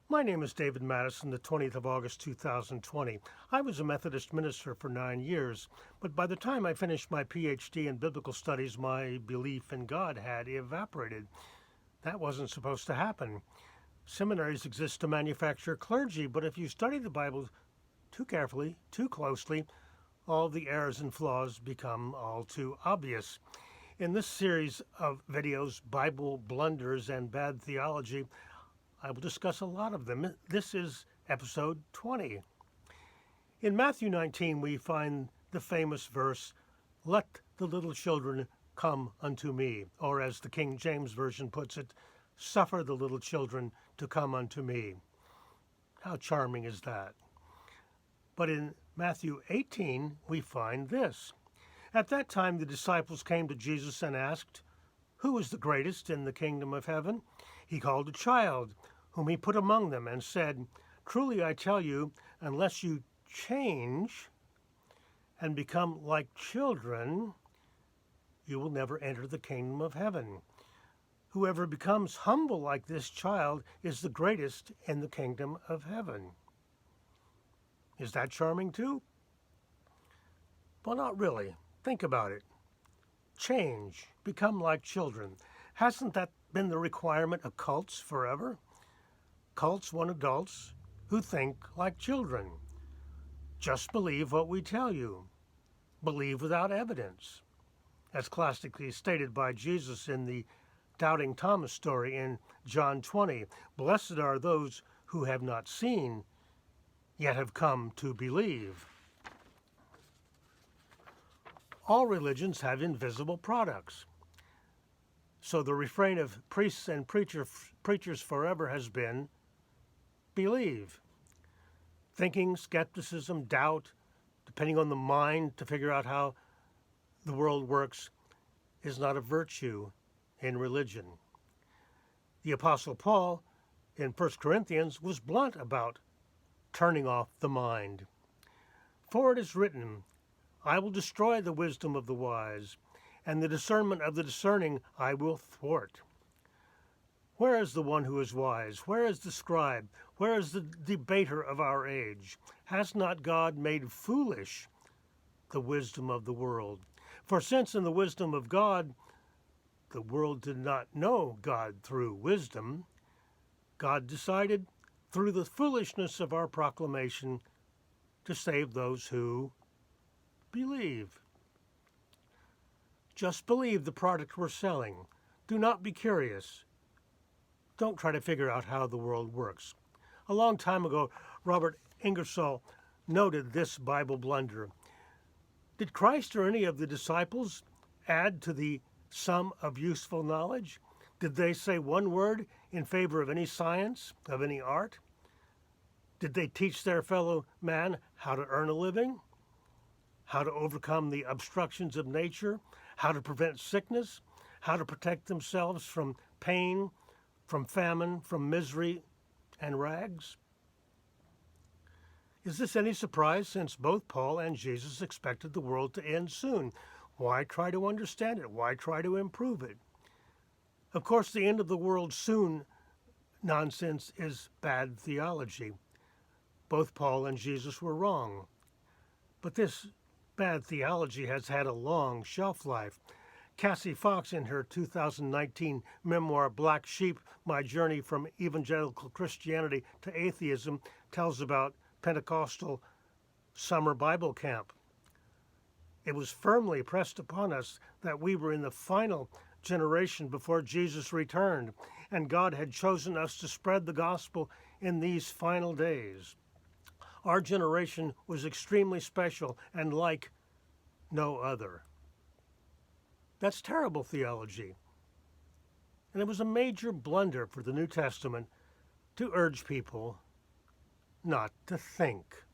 My name is David Madison, the 20th of August 2020. I was a Methodist minister for 9 years, but by the time I finished my PhD in biblical studies, my belief in God had evaporated. That wasn't supposed to happen. Seminaries exist to manufacture clergy, but if you study the Bible too carefully, too closely, all the errors and flaws become all too obvious. In this series of videos, Bible Blunders and Bad Theology, I will discuss a lot of them. This is episode 20. In Matthew 19, we find the famous verse, "Let the little children come unto me," or as the King James Version puts it, "Suffer the little children to come unto me." How charming is that? But in Matthew 18, we find this. At that time, the disciples came to Jesus and asked, "Who is the greatest in the kingdom of heaven?" He called a child, whom he put among them, and said, "Truly I tell you, unless you change and become like children, you will never enter the kingdom of heaven. Whoever becomes humble like this child is the greatest in the kingdom of heaven." Is that charming too? Well, not really. Think about it. Change, become like children. Hasn't that been the requirement of cults forever? Cults want adults who think like children. Just believe what we tell you. Believe without evidence. As classically stated by Jesus in the Doubting Thomas story in John 20, "Blessed are those who have not seen, yet have come to believe." All religions have invisible products. So the refrain of priests and preachers forever has been, believe. Thinking, skepticism, doubt, depending on the mind to figure out how the world works, is not a virtue in religion. The Apostle Paul in 1 Corinthians was blunt about turning off the mind. "For it is written, I will destroy the wisdom of the wise, and the discernment of the discerning I will thwart." Where is the one who is wise? Where is the scribe? Where is the debater of our age? Has not God made foolish the wisdom of the world? For since in the wisdom of God, the world did not know God through wisdom, God decided, through the foolishness of our proclamation, to save those who believe. Just believe the product we're selling. Do not be curious. Don't try to figure out how the world works. A long time ago, Robert Ingersoll noted this Bible blunder. Did Christ or any of the disciples add to the sum of useful knowledge? Did they say one word in favor of any science, of any art? Did they teach their fellow man how to earn a living? How to overcome the obstructions of nature? How to prevent sickness? How to protect themselves from pain, from famine, from misery and rags? Is this any surprise, since both Paul and Jesus expected the world to end soon? Why try to understand it? Why try to improve it? Of course, the end of the world soon nonsense is bad theology. Both Paul and Jesus were wrong. But this bad theology has had a long shelf life. Cassie Fox, in her 2019 memoir, Black Sheep, My Journey from Evangelical Christianity to Atheism, tells about Pentecostal summer Bible camp. It was firmly pressed upon us that we were in the final generation before Jesus returned, and God had chosen us to spread the gospel in these final days. Our generation was extremely special and like no other. That's terrible theology. And it was a major blunder for the New Testament to urge people not to think.